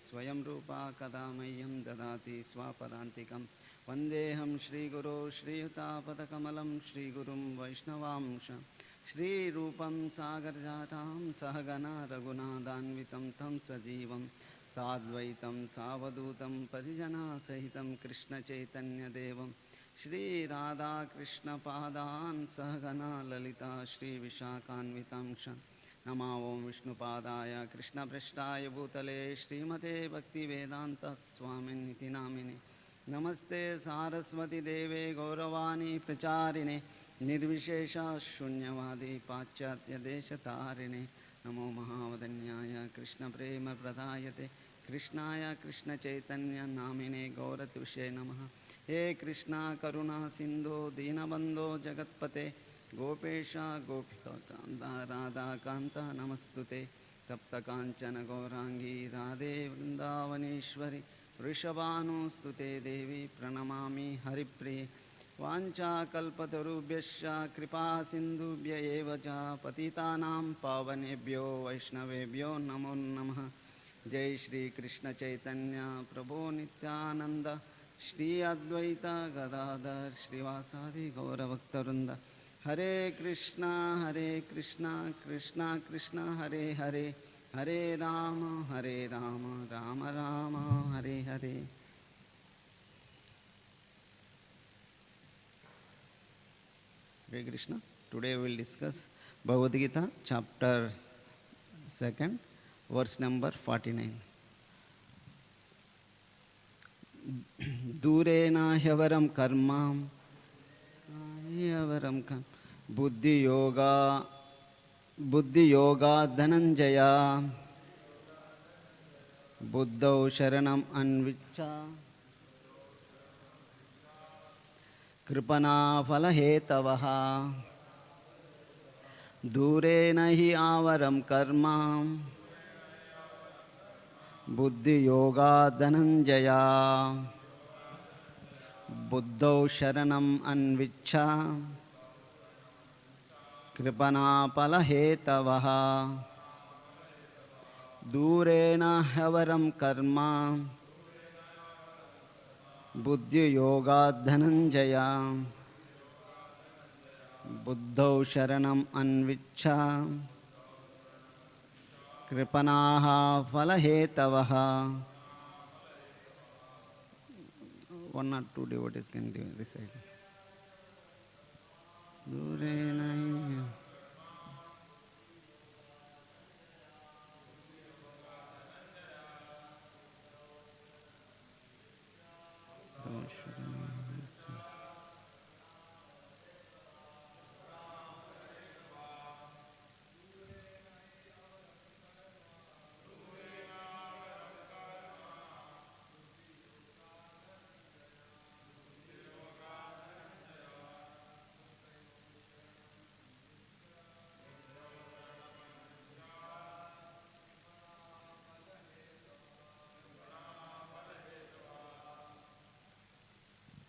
स्वयं रूपा कदा मह्यं ददाति स्वापदान्तिकं वन्देऽहं श्रीगुरो श्रीयुतापदकमलं श्रीगुरुं वैष्णवांश श्रीरूपं सागरजातां सहगना रघुनाथान्वितं तं सजीवं साद्वैतं सावधूतं परिजनसहितं कृष्णचैतन्यदेवं श्रीराधाकृष्णपादान् सहगना ललिता श्रीविशाखान्वितांश नमो ओं विष्णुपादाय कृष्णपृष्ठाय भूतले श्रीमते भक्तिवेदान्तस्वामिनिति नामिने नमस्ते सारस्वती देवे गौरवाणी प्रचारिणे निर्विशेषशून्यवादी पाश्चात्यदेशतारिणे नमो महावदन्याय कृष्णप्रेमप्रदायते कृष्णाय कृष्णचैतन्य नामिने गौरतुषे नमः। हे कृष्णा करुणा सिंधु दीनबंधो जगत्पते गोपेश गोपिकान्त राधाकान्त नमस्तुते तप्त कांचन गौरांगी राधे वृंदावनेश्वरी वृषभानुस्तुते देवी प्रणमामि हरिप्रिये वाञ्छाकल्पतरुभ्यश्च कृपा सिन्धुभ्य एव च पतितानां पावनेभ्यो वैष्णवेभ्यो नमो नमः। जय श्री कृष्ण चैतन्य प्रभो नित्यानंद श्री अद्वैत गदाधर श्रीवासादि गौरभक्तवृंद हरे Krishna Krishna Krishna Hare Hare Hare Ram Ram Ram Hare Hare. Hare Krishna. Today we will discuss Bhagavad Gita, chapter 2, verse number 49. Durena hyavaram karma, buddhi yoga dhananjaya, buddhau sharanam anvicha, कृपना फलहेतवः दूरेण हि आवरं कर्म बुद्धियोगात् धनञ्जया बुद्धौ शरणम् अन्विच्छ कृपना फलहेतवः दूरेण ह्यवरं कर्म बुद्धियोगात् धनञ्जया बुद्धौ शरणम् अन्विच्छ कृपणाः फलहेतवः. One or two devotees can recite.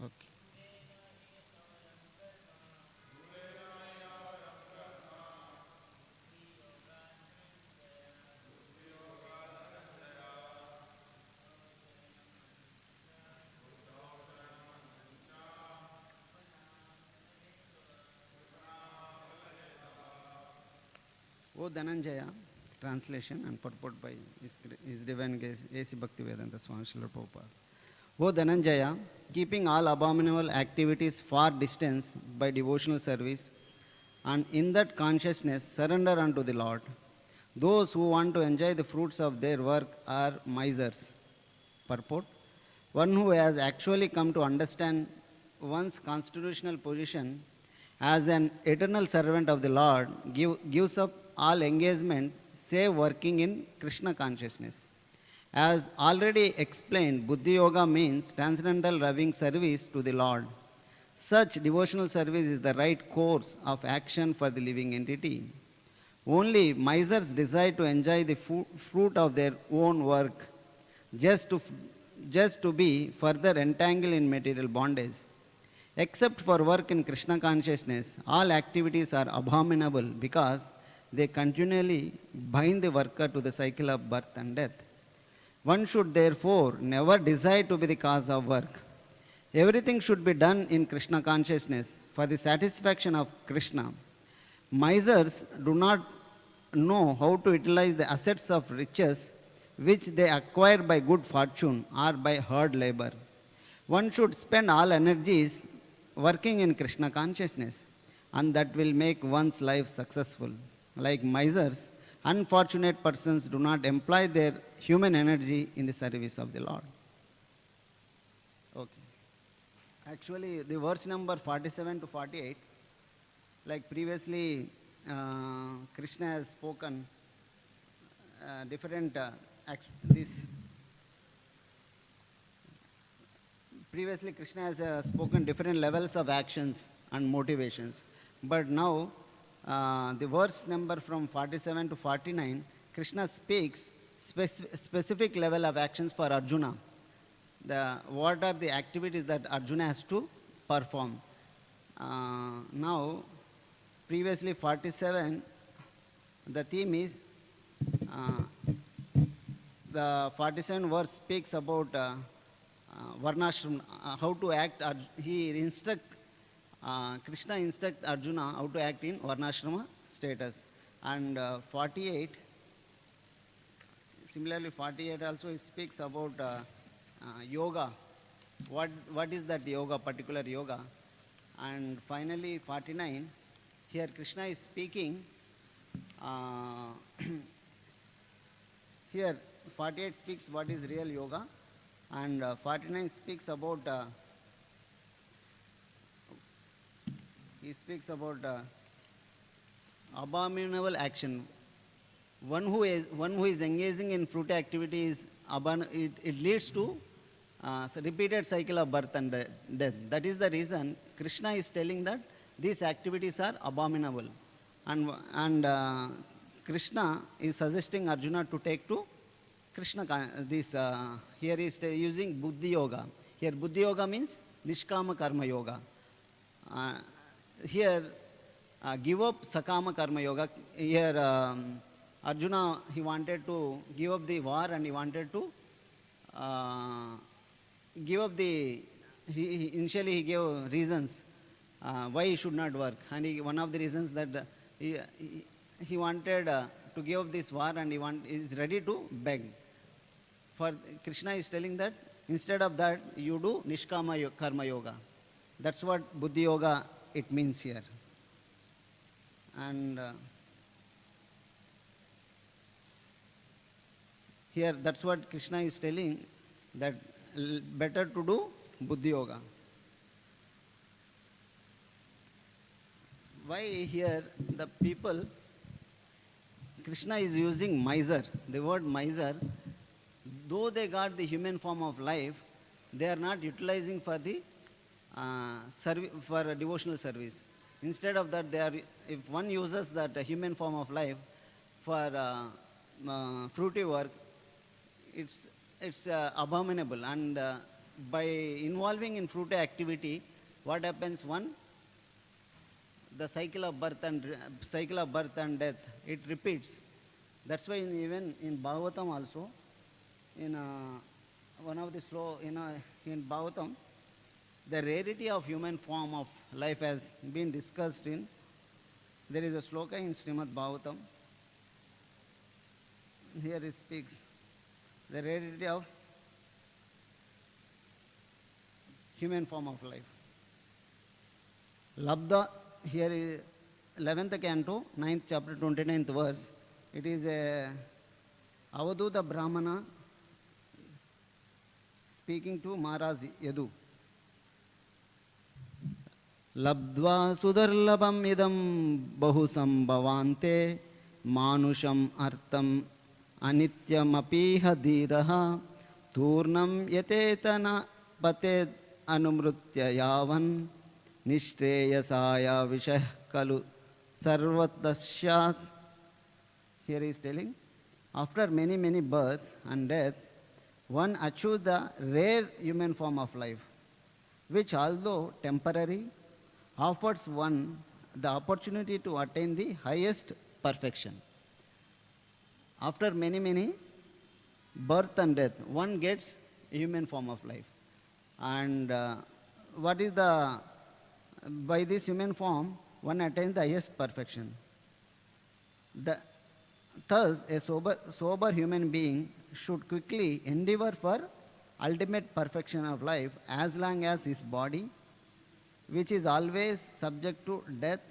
Okay. O Dhananjaya, translation and purport by His Divine Grace A.C. Bhaktivedanta Swami Srila Prabhupada. O Dhananjaya, keeping all abominable activities far distance by devotional service, and in that consciousness surrender unto the Lord. Those who want to enjoy the fruits of their work are misers. Purport: one who has actually come to understand one's constitutional position as an eternal servant of the Lord gives up all engagement save working in Krishna consciousness. As already explained, Buddhi Yoga means transcendental loving service to the Lord. Such devotional service is the right course of action for the living entity. Only misers desire to enjoy the fruit of their own work, just to be further entangled in material bondage. Except for work in Krishna consciousness, all activities are abominable because they continually bind the worker to the cycle of birth and death. One should therefore never desire to be the cause of work. Everything should be done in Krishna consciousness for the satisfaction of Krishna. Misers do not know how to utilize the assets of riches which they acquire by good fortune or by hard labor. One should spend all energies working in Krishna consciousness, and that will make one's life successful. Like misers, unfortunate persons do not employ their human energy in the service of the Lord. Okay. Actually, the verse number 47 to 48, like previously, Krishna has spoken different this. Previously, Krishna has spoken different levels of actions and motivations, but now the verse number from 47 to 49, Krishna speaks specific level of actions for Arjuna. What are the activities that Arjuna has to perform? Now, previously 47, the theme is the 47 verse speaks about Varnashram, how to act. Krishna instruct Arjuna how to act in Varnashrama status. And 48, similarly 48 also it speaks about yoga. What is that yoga, particular yoga? And finally 49, here Krishna is speaking, here 48 speaks what is real yoga, and 49 speaks about he speaks about abominable action. One who is engaging in fruity activities, it leads to repeated cycle of birth and death. That is the reason Krishna is telling that these activities are abominable, and Krishna is suggesting Arjuna to take to Krishna. Here he is using Buddhi Yoga. Here Buddhi Yoga means Nishkama Karma Yoga. Here give up Sakama Karma Yoga. Here Arjuna, he wanted to give up the war, and he wanted to give up initially he gave reasons why he should not work, and one of the reasons that he wanted to give up this war, and is ready to beg. For Krishna is telling that instead of that you do Nishkama Karma Yoga. That's what Buddhi Yoga it means here. And here that's what Krishna is telling, that better to do Buddhi Yoga. Why here the people, Krishna is using miser, the word miser, though they got the human form of life, they are not utilizing for the for devotional service. Instead of that, if one uses that human form of life for fruity work, it's abominable. And by involving in fruity activity, what happens? The cycle of birth and death, it repeats. That's why even in Bhagavatam also, in one of the in Bhagavatam, the rarity of human form of life has been discussed in. There is a sloka in Srimad Bhagavatam. Here it speaks the rarity of human form of life. Labda, here is 11th canto, 9th chapter, 29th verse. It is a Avaduta Brahmana speaking to Maharaj Yadu. Labdva sudarlabam idam bahusam bhavante manusham artam anityam apiha dhiraha turnam yatetana pated anumrutya yavan nishreyasaya vishah kalu sarvatashyat. Here he is telling, after many, many births and deaths, one achieves the rare human form of life, which although temporary, offers one the opportunity to attain the highest perfection. After many, many birth and death, one gets a human form of life. And what is the, by this human form, one attains the highest perfection. The, thus, a sober human being should quickly endeavor for ultimate perfection of life as long as his body, which is always subject to death,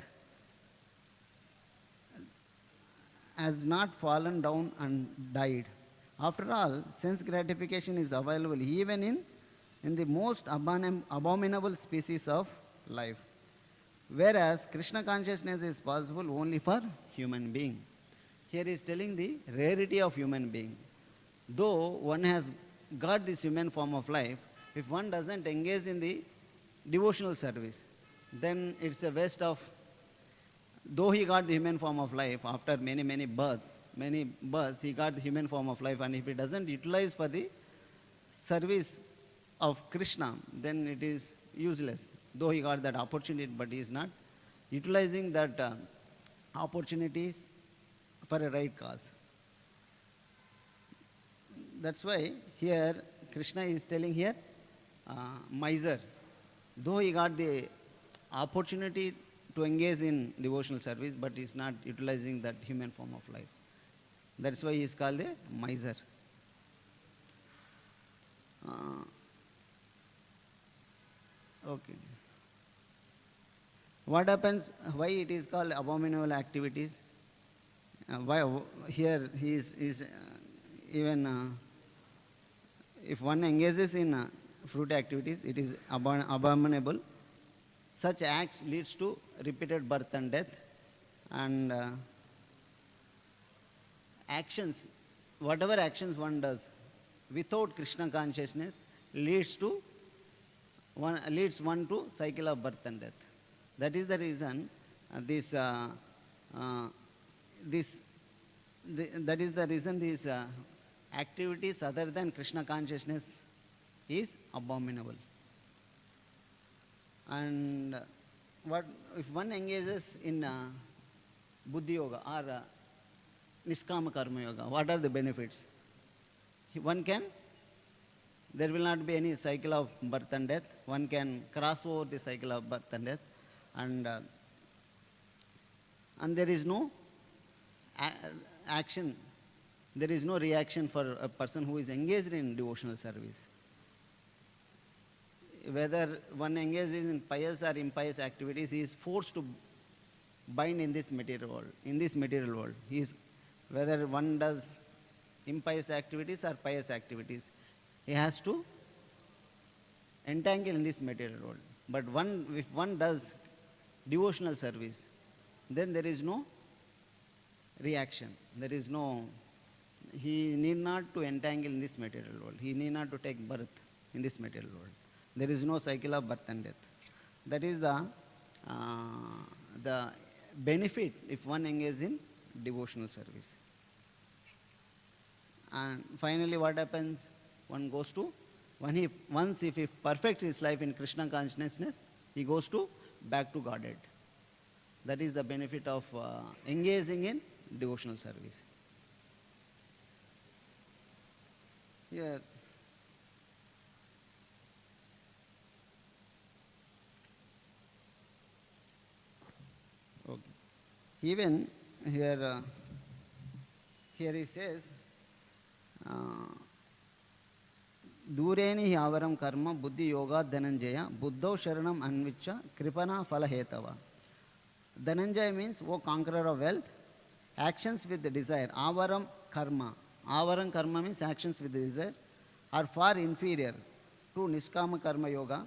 has not fallen down and died. After all, sense gratification is available even in the most abominable species of life. Whereas Krishna consciousness is possible only for human being. Here he is telling the rarity of human being. Though one has got this human form of life, if one doesn't engage in the devotional service, then it's a waste of, though he got the human form of life after many births, he got the human form of life, and if he doesn't utilize for the service of Krishna, then it is useless. Though he got that opportunity, but he is not utilizing that opportunities for a right cause. That's why here Krishna is telling here, miser, though he got the opportunity to engage in devotional service, but he is not utilizing that human form of life. That's why he is called a miser. Okay. What happens, why it is called abominable activities? Why here he is even if one engages in fruit activities, it is abominable. Such acts leads to repeated birth and death, and actions, whatever actions one does without Krishna consciousness leads one to cycle of birth and death. That is the reason these activities other than Krishna consciousness is abominable. And what if one engages in Buddhi Yoga or Niskama Karma Yoga, what are the benefits? One can, there will not be any cycle of birth and death. One can cross over the cycle of birth and death, and there is no action, there is no reaction for a person who is engaged in devotional service. Whether one engages in pious or impious activities, he is forced to bind in this material world. He is, whether one does impious activities or pious activities, he has to entangle in this material world. But if one does devotional service, then there is no reaction. There is no, he need not to entangle in this material world. He need not to take birth in this material world. There is no cycle of birth and death. That is the benefit if one engages in devotional service. And finally, what happens? One goes to, once if he perfects his life in Krishna consciousness, he goes to back to Godhead. That is the benefit of engaging in devotional service. Here, okay. Even here, here he says, Dureni avaram karma buddhi yoga dhananjaya buddho sharanam anvicha kripana falahetava. Dhananjaya means, O conqueror of wealth, actions with the desire. Avaram karma. Avaram karma means actions with the desire are far inferior to Niskama Karma Yoga.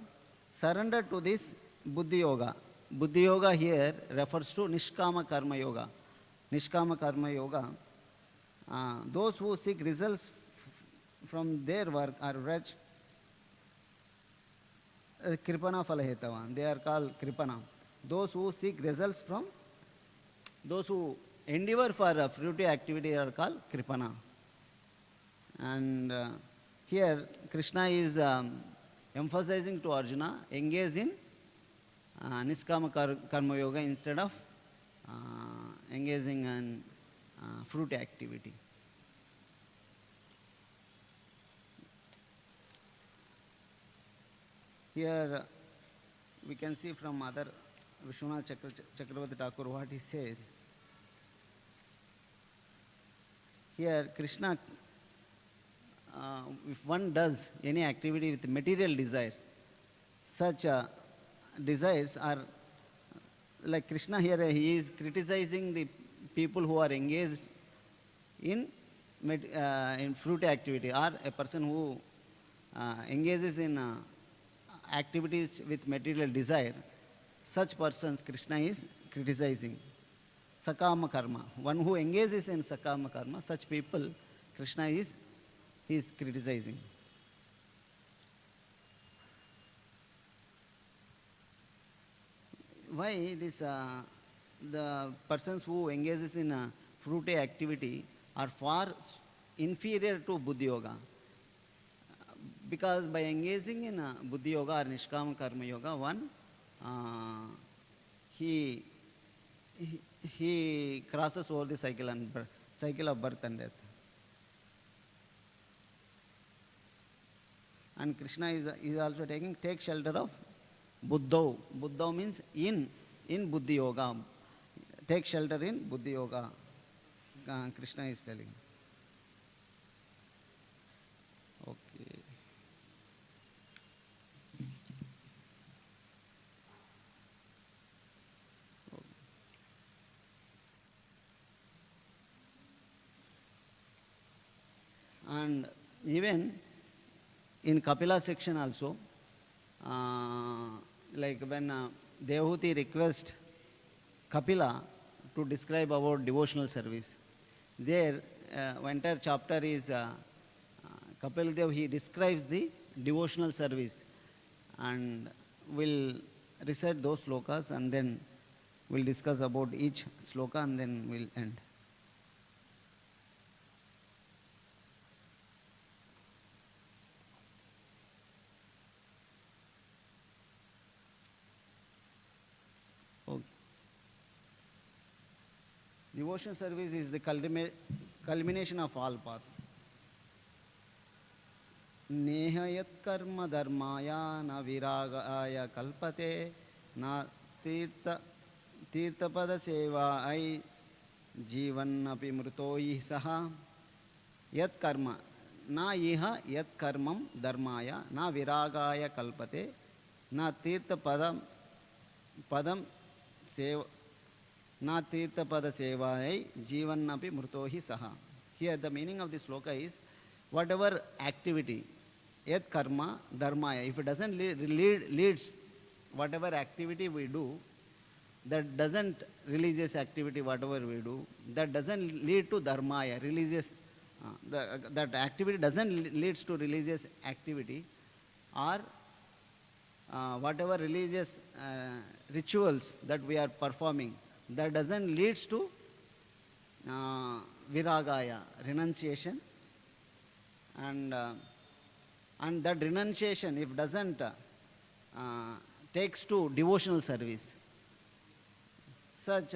Surrender to this Buddhi Yoga. Buddhi Yoga here refers to Niskama Karma Yoga. Niskama Karma Yoga. Those who seek results from their work are wretched. Kripana Falahetava. They are called Kripana. Those who seek results from, those who endeavor for a fruitive activity are called Kripana. And here Krishna is emphasizing to Arjuna, engage in Niskama Karma Yoga instead of engaging in fruit activity. Here we can see from other Vishwanath Chakravarti Thakur what he says. Here Krishna, if one does any activity with material desire, such desires are like Krishna here, he is criticizing the people who are engaged in fruity activity, or a person who engages in activities with material desire. Such persons Krishna is criticizing. Sakama karma. One who engages in sakama karma, such people Krishna is criticizing. Why this the persons who engages in fruity activity are far inferior to buddhi yoga? Because by engaging in buddhi yoga or nishkama karma yoga, one he crosses over the cycle of birth and death. And Krishna is also take shelter of Buddho. Buddho means in buddhi yoga. Take shelter in buddhi yoga. Krishna is telling. Okay. And even in Kapila section also, like when Devahuti requests Kapila to describe about devotional service, there entire chapter is Kapil Dev, he describes the devotional service, and we'll recite those slokas and then we'll discuss about each sloka and then we'll end. Devotion service is the culmination of all paths. Nehayat karma dharmaya na viragaya kalpate na tirtha pada seva ai jivan api mrutoi saha yat karma na iha yat karmam dharmaya na viragaya kalpate na tirtha padam seva na tirtha pada sevayai jivannapi murtohi saha. Here the meaning of this sloka is, whatever activity, yat karma dharmaya, if it doesn't leads, whatever activity we do, that doesn't religious activity, whatever we do, that doesn't lead to dharmaya, religious, that activity doesn't leads to religious activity, or whatever religious rituals that we are performing, that doesn't leads to viragaya, renunciation, and that renunciation, if doesn't takes to devotional service, such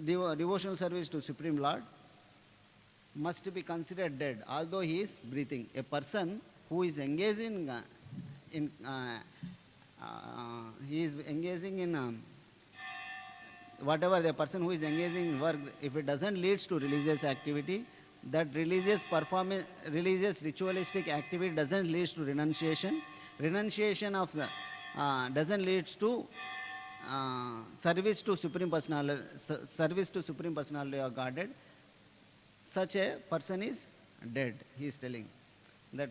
devotional service to Supreme Lord must be considered dead, although he is breathing. A person who is engaging he is engaging in whatever the person who is engaging in work, if it doesn't leads to religious activity, that religious performance, religious ritualistic activity doesn't leads to renunciation. Renunciation of the doesn't leads to service to Supreme Personality of Godhead. Such a person is dead. He is telling that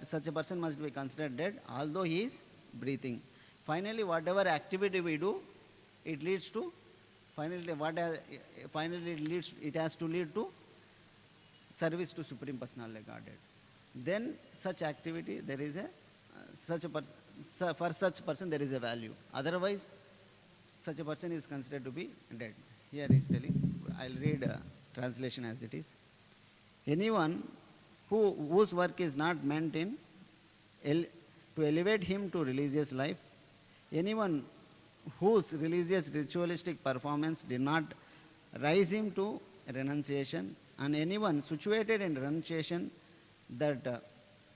such a person must be considered dead, although he is breathing. Finally, whatever activity we do, it leads to it has to lead to service to Supreme Personality Godhead. Then such activity, there is for such person there is a value. Otherwise, such a person is considered to be dead. Here he is telling, I'll read translation as it is. Anyone whose work is not meant to elevate him to religious life, anyone whose religious ritualistic performance did not rise him to renunciation, and anyone situated in renunciation that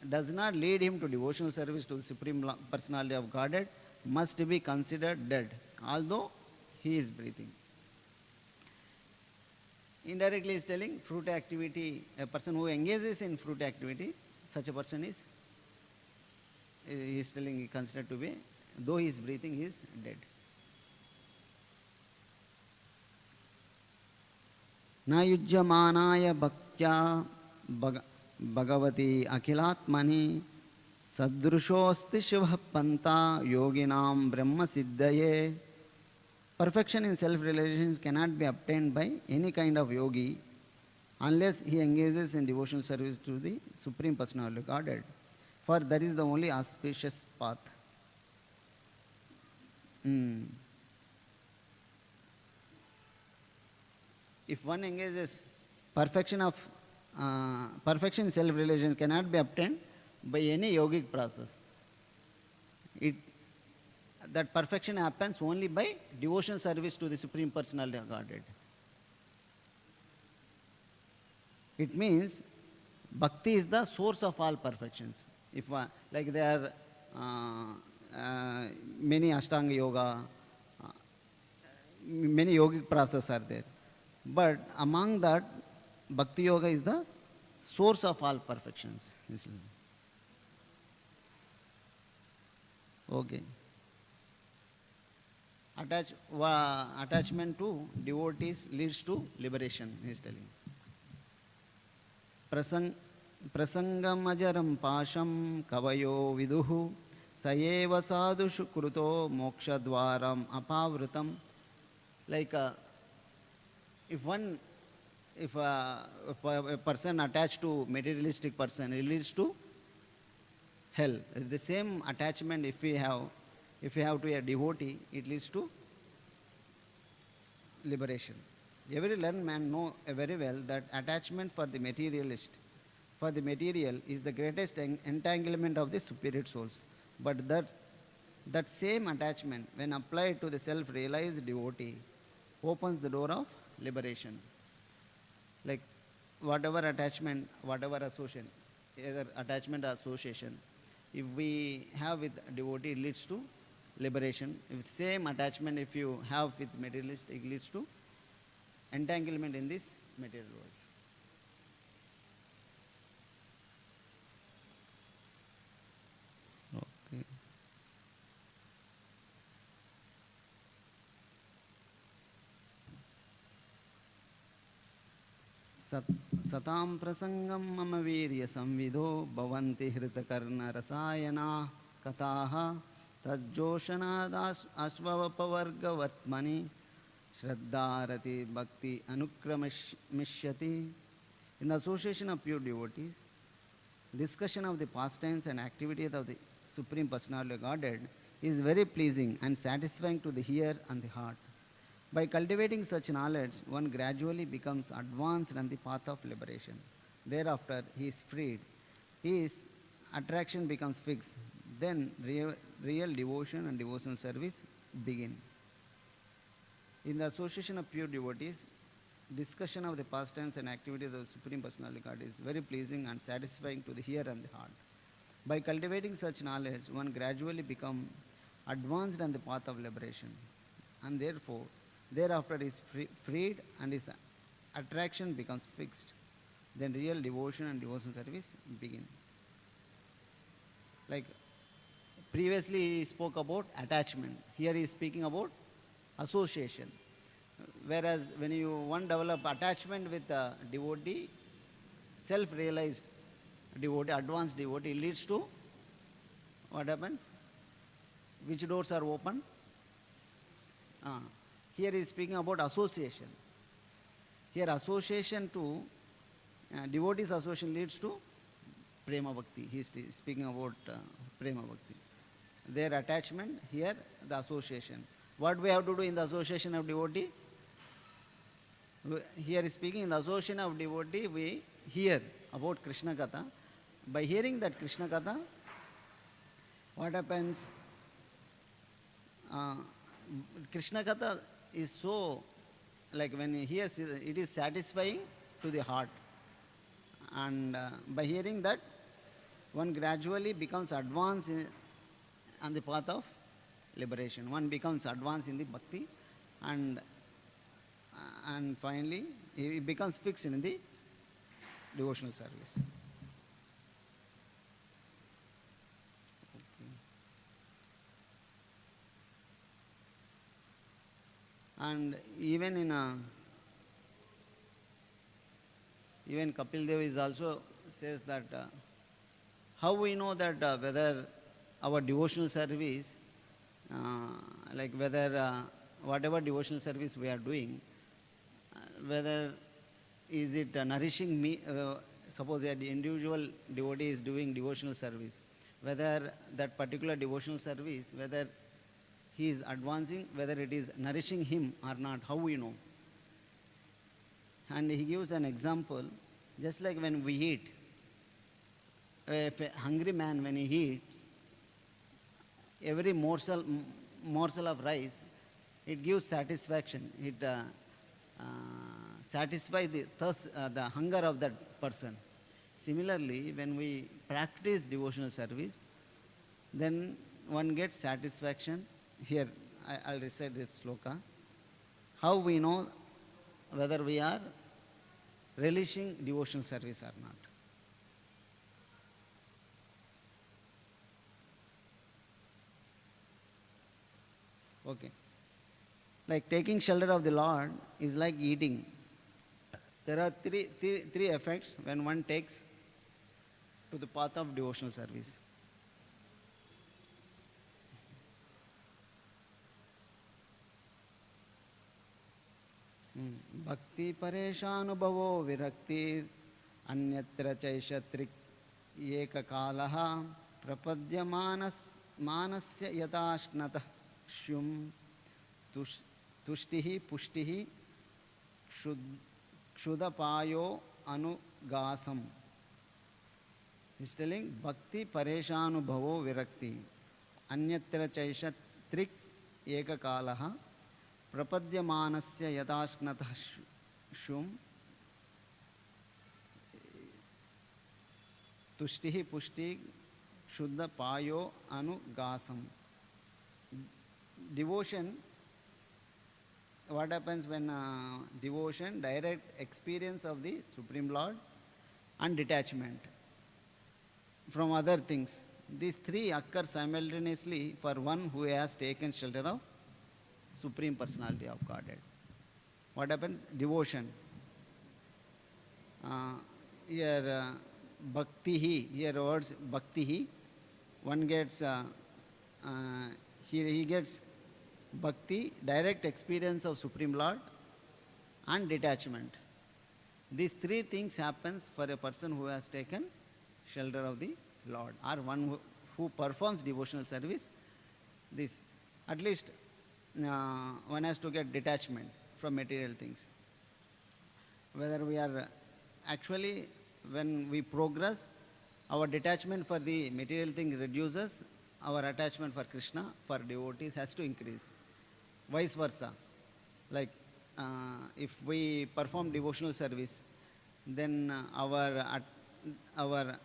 does not lead him to devotional service to the Supreme Personality of Godhead must be considered dead, although he is breathing. Indirectly he is telling fruit activity, a person who engages in fruit activity, such a person is, he is telling, he considered to be, though he is breathing, he is dead. Na yujyamanaya bhaktya bhagavati akilatmani sadrushosti shivah panta yoginam brahma siddhaye. Perfection in self-realization cannot be obtained by any kind of yogi unless he engages in devotional service to the Supreme Personality of Godhead, for that is the only auspicious path. If one engages, perfection in self-realization cannot be obtained by any yogic process. That perfection happens only by devotional service to the Supreme Personality of Godhead. It means bhakti is the source of all perfections. If like there are many Ashtanga yoga, many yogic processes are there, but among that, bhakti yoga is the source of all perfections. Okay. Attachment to devotees leads to liberation, he is telling. Prasangam ajaram pasham kavayo viduhu sayeva sadhushu kruto moksha dvaram apavritam. Like if a person attached to materialistic person, it leads to hell. The same attachment if we have to a devotee, it leads to liberation. Every learned man knows very well that attachment for the materialist, for the material, is the greatest entanglement of the spirit souls. But that same attachment, when applied to the self-realized devotee, opens the door of liberation. Like whatever attachment, whatever association, either attachment or association, if we have with devotee, it leads to liberation. If same attachment if you have with materialist, it leads to entanglement in this material world. Okay. Satam prasangam mama virya samvidho bhavanti hritakarna rasayana kataha tajjoshanad ashvavapavargavatmani shraddharati bhakti anukramishyati. In the association of pure devotees, discussion of the pastimes and activities of the Supreme Personality of Godhead is very pleasing and satisfying to the ear and the heart. By cultivating such knowledge, one gradually becomes advanced on the path of liberation. Thereafter, he is freed. His attraction becomes fixed. Then real devotion and devotional service begin. In the association of pure devotees, discussion of the pastimes and activities of the Supreme Personality of God is very pleasing and satisfying to the ear and the heart. By cultivating such knowledge, one gradually becomes advanced on the path of liberation, and therefore, thereafter is freed and his attraction becomes fixed. Then real devotion and devotional service begin. Like previously he spoke about attachment. Here he is speaking about association. Whereas when one develop attachment with a devotee, self-realized devotee, advanced devotee, leads to what happens? Which doors are open? Here he is speaking about association. Here association to devotees association leads to prema bhakti. He is speaking about prema bhakti. Their attachment, here the association. What we have to do in the association of devotee? Here is speaking in the association of devotee, we hear about Krishna Katha. By hearing that Krishna Katha, what happens? Krishna Katha is so, like when he hears, it is satisfying to the heart. And by hearing that, one gradually becomes advanced on the path of liberation. One becomes advanced in the bhakti, and finally he becomes fixed in the devotional service. Okay. And even even Kapil Dev is also says that how we know that whether our devotional service, like whether whatever devotional service we are doing, whether is it nourishing me, suppose an individual devotee is doing devotional service, whether that particular devotional service, whether he is advancing, whether it is nourishing him or not, how we know? And he gives an example, just like when we eat. If a hungry man, when he eats, every morsel of rice, it gives satisfaction. It satisfies the thirst, the hunger of that person. Similarly, when we practice devotional service, then one gets satisfaction. Here, I'll recite this sloka. How we know whether we are relishing devotional service or not. Okay. Like taking shelter of the Lord is like eating. There are three effects when one takes to the path of devotional service. Bhakti pareshanubhavo viraktir anyatra chaishatrik eka kalaha prapadya manasya yatashnatah shum tushtihi pushtihi kshudapayo anugasam. He's telling bhakti pareshanubhavo virakti anyatra chaishatrik eka kalaha prapadyamanasya yadashnatah shum tushtihi pushti shuddha payo anugasam. Devotion, what happens when devotion, direct experience of the Supreme Lord and detachment from other things. These three occur simultaneously for one who has taken shelter of Supreme Personality of Godhead. What happened? Devotion. Here, bhakti, here words bhakti, one gets, here he gets bhakti, direct experience of Supreme Lord and detachment. These three things happens for a person who has taken shelter of the Lord, or one who performs devotional service. This, at least one has to get detachment from material things. Whether we are actually, when we progress, our detachment for the material thing reduces, our attachment for Krishna, for devotees, has to increase. Vice versa. Like if we perform devotional service, then our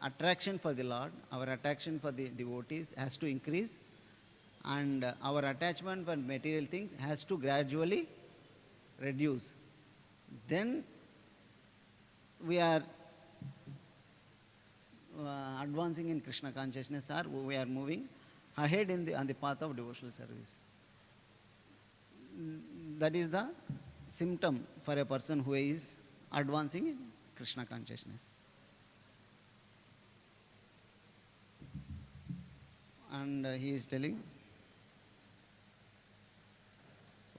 attraction for the Lord, our attraction for the devotees has to increase, and our attachment for material things has to gradually reduce. Then we are advancing in Krishna consciousness, or we are moving ahead on the path of devotional service. That is the symptom for a person who is advancing in Krishna consciousness. And he is telling,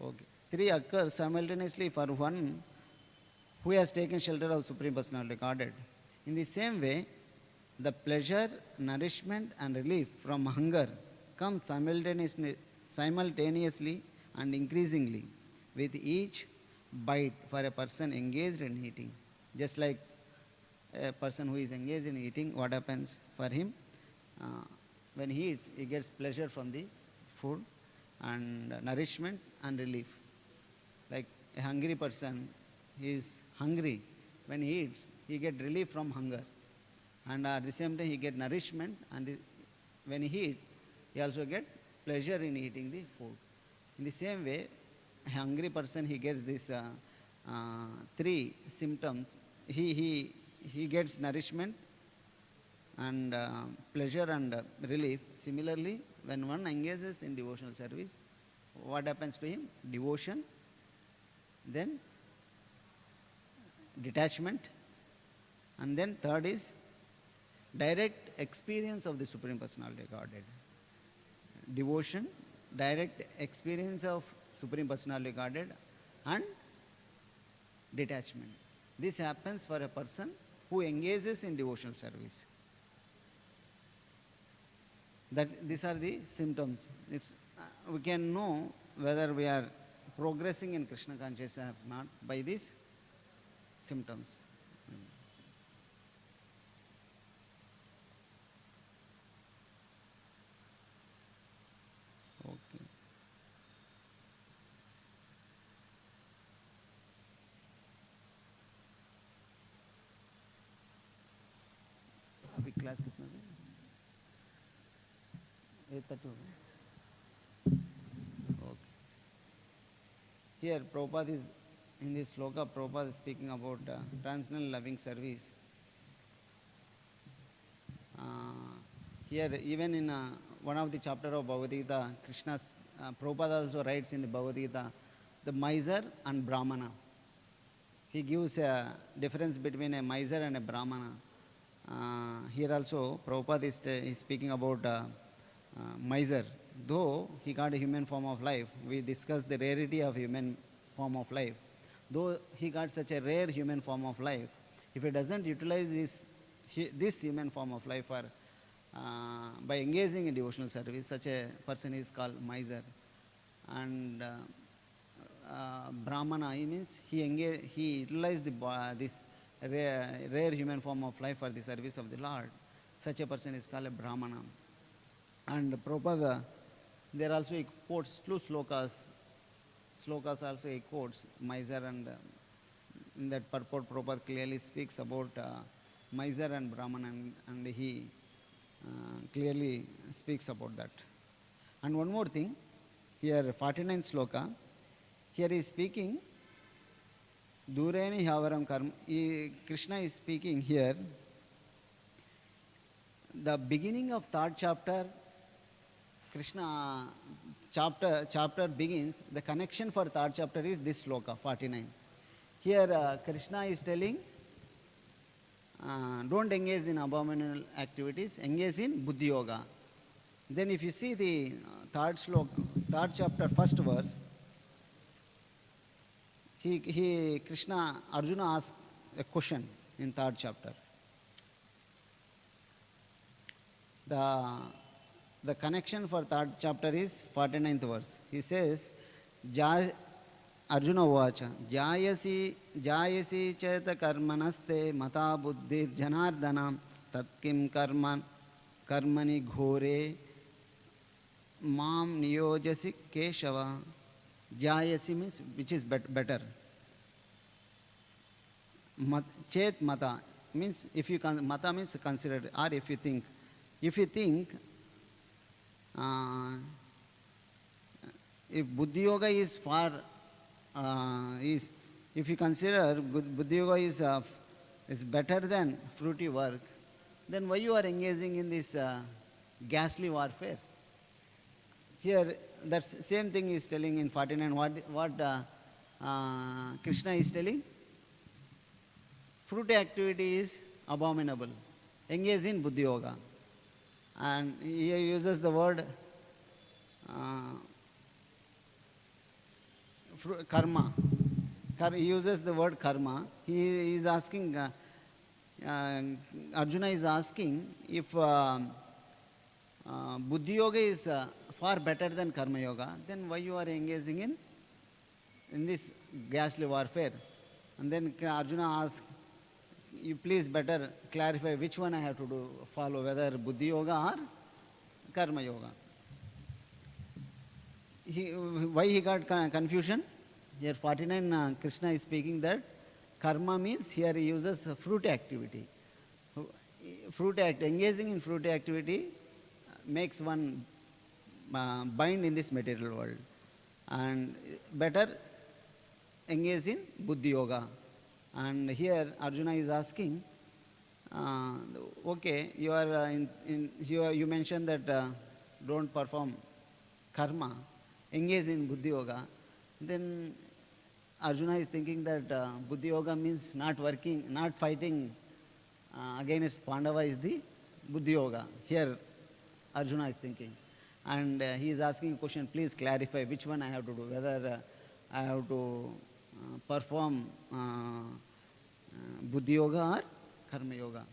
okay, three occur simultaneously for one who has taken shelter of Supreme Personality Godhead. In the same way, the pleasure, nourishment and relief from hunger comes simultaneously and increasingly with each bite for a person engaged in eating. Just like a person who is engaged in eating, what happens for him? When he eats, he gets pleasure from the food and nourishment and relief. Like a hungry person, he is hungry. When he eats, he gets relief from hunger. and at the same time he get nourishment, and when he eat, he also get pleasure in eating the food. In the same way, a hungry person, he gets this three symptoms. He gets nourishment and pleasure and relief. Similarly, when one engages in devotional service, what happens to him? Devotion, then detachment, and then third is direct experience of the Supreme Personality of Godhead. Devotion, direct experience of Supreme Personality of Godhead, and detachment. This happens for a person who engages in devotional service. These are the symptoms. We can know whether we are progressing in Krishna consciousness or not by these symptoms. Okay. अभी class कितना है? 8:30 हो गया. Okay. Here Prabhupada is, in this sloka, Prabhupada is speaking about transcendental loving service. Here, even in one of the chapter of Bhagavad Gita, Prabhupada also writes in the Bhagavad Gita, the miser and Brahmana. He gives a difference between a miser and a Brahmana. Here also, Prabhupada is speaking about miser. Though he got a human form of life, we discussed the rarity of human form of life. Though he got such a rare human form of life, if he doesn't utilize this human form of life for by engaging in devotional service, such a person is called miser. And Brahmana, he means he utilized this rare human form of life for the service of the Lord. Such a person is called a Brahmana. And Prabhupada, there also he quotes two slokas. Slokas also he quotes miser, and in that purport Prabhupada clearly speaks about miser and Brahman, and he clearly speaks about that. And one more thing, here 49th sloka, here he is speaking, Dureni Havaram Karma. Krishna is speaking here. The beginning of third chapter, Krishna chapter begins, the connection for third chapter is this sloka, 49. Here Krishna is telling, don't engage in abominable activities, engage in Buddhi Yoga. Then if you see the third chapter, first verse, Arjuna asks a question in third chapter. The connection for third chapter is 49th verse. He says, Arjuna Uvacha, Jayasi Cheta Karmanaste Mata Buddhir Janardana Tatkim Karmani Ghore Mam Niyojasi Keshava. Jayasi means which is better. Chet Mata means if you Mata means considered, or if you think. If you think, if Buddhi Yoga is far, if you consider Buddhi Yoga is better than fruity work, then why you are engaging in this ghastly warfare? Here, that same thing is telling in 49. What Krishna is telling? Fruity activity is abominable. Engage in Buddhi Yoga. And he uses the word karma. He uses the word karma. He is asking, Arjuna is asking if Buddhi Yoga is far better than Karma Yoga, then why you are engaging in this ghastly warfare? And then Arjuna asks, you please better clarify which one I have to follow, whether Buddhi Yoga or Karma Yoga. Why he got confusion? Here 49, Krishna is speaking that karma means here he uses fruit activity. engaging in fruity activity makes one bind in this material world, and better engage in buddhi yoga. And here Arjuna is asking, uh, okay, you are you mentioned that don't perform karma, engage in buddhi yoga. Then Arjuna is thinking that buddhi yoga means not working, not fighting against Pandava is the buddhi yoga. Here Arjuna is thinking. And he is asking a question, please clarify which one I have to do, whether I have to perform buddhi yoga or karma yoga.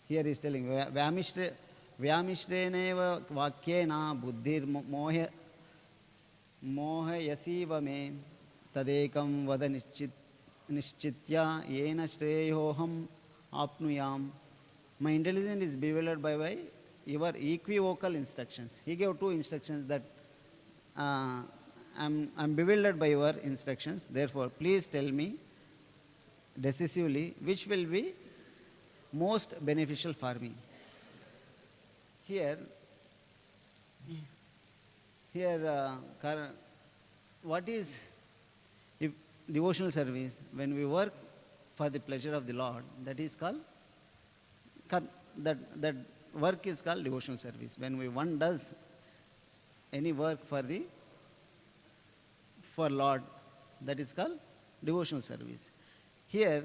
Here he is telling, Vyamishreneva vakyena buddhir moha yasiva me tadekam vada nischitya yena shreyoham apnuyam. My intelligence is bewildered by your equivocal instructions. He gave two instructions that I'm bewildered by your instructions. Therefore, please tell me decisively which will be most beneficial for me. Here, what is if devotional service? When we work for the pleasure of the Lord, that is called that work is called devotional service. When one does any work for Lord, that is called devotional service. Here,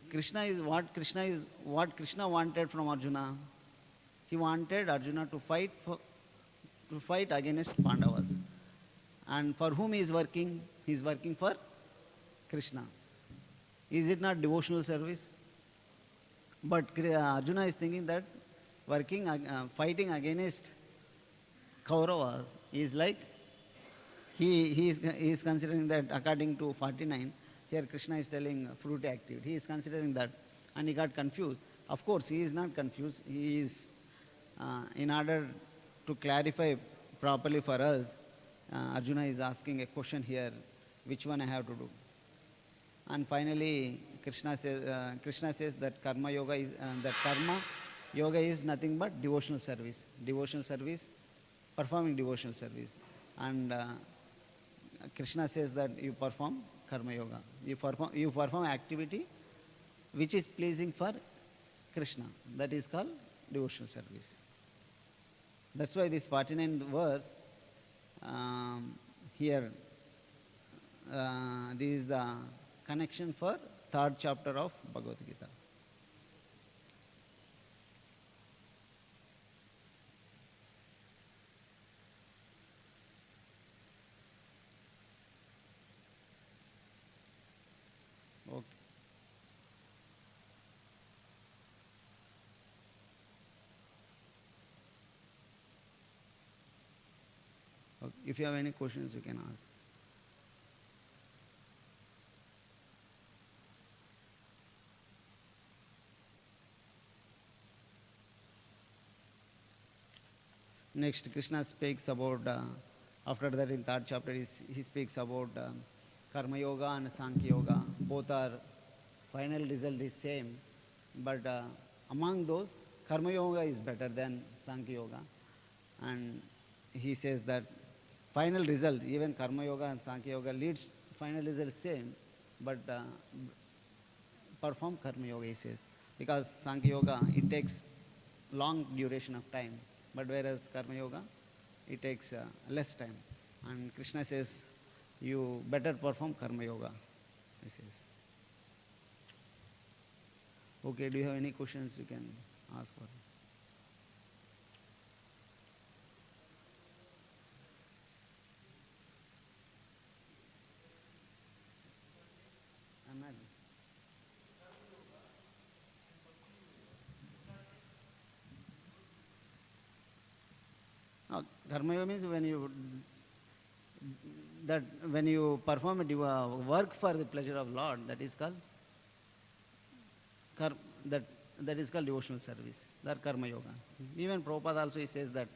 what Krishna wanted from Arjuna. He wanted Arjuna to fight against Pandavas. And for whom he is working? He is working for Krishna. Is it not devotional service? But Arjuna is thinking that fighting against Kauravas is like, he is considering that according to 49, here Krishna is telling fruity activity. He is considering that, and he got confused. Of course, he is not confused. He is, in order to clarify properly for us, Arjuna is asking a question here, which one I have to do? And finally, Krishna says that karma yoga is nothing but devotional service. Performing devotional service. And Krishna says that you perform karma yoga. You perform activity which is pleasing for Krishna. That is called devotional service. That's why this 49th verse here, this is the connection for third chapter of Bhagavad Gita. Okay. If you have any questions, you can ask. Next, Krishna speaks about, after that in third chapter, he speaks about Karma Yoga and Sankhya Yoga. Both are, final result is same, but among those, Karma Yoga is better than Sankhya Yoga. And he says that final result, even Karma Yoga and Sankhya Yoga leads, final result same, but perform Karma Yoga, he says. Because Sankhya Yoga, it takes long duration of time. But whereas Karma Yoga, it takes less time. And Krishna says, you better perform Karma Yoga, he says. Okay, do you have any questions you can ask for? Karma yoga means when you perform a work for the pleasure of Lord, that is called that is called devotional service. That karma yoga. Even Prabhupada also he says that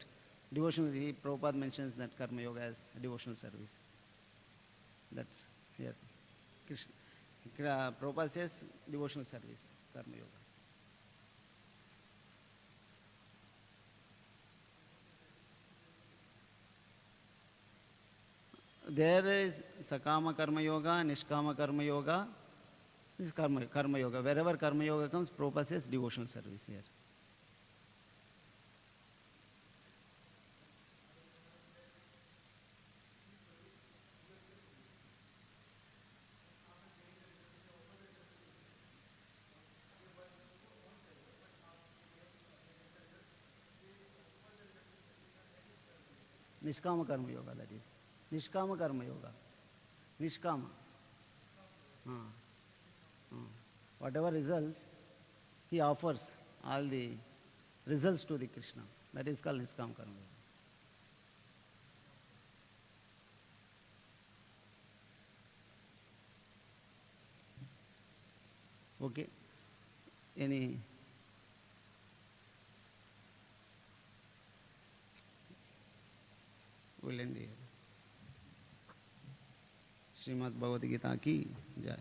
Prabhupada mentions that karma yoga as devotional service. That's here. Prabhupada says devotional service, Karma Yoga. There is Sakama Karma Yoga, Nishkama Karma Yoga. This is Karma Yoga. Wherever Karma Yoga comes, Prabhupada says devotional service here. Nishkama Karma Yoga, that is. Nishkama Karma Yoga. Nishkama. Whatever results, he offers all the results to the Krishna. That is called Nishkama Karma Yoga. Okay. Any? We'll end here. Srimad Bhagavat Gita ki jai.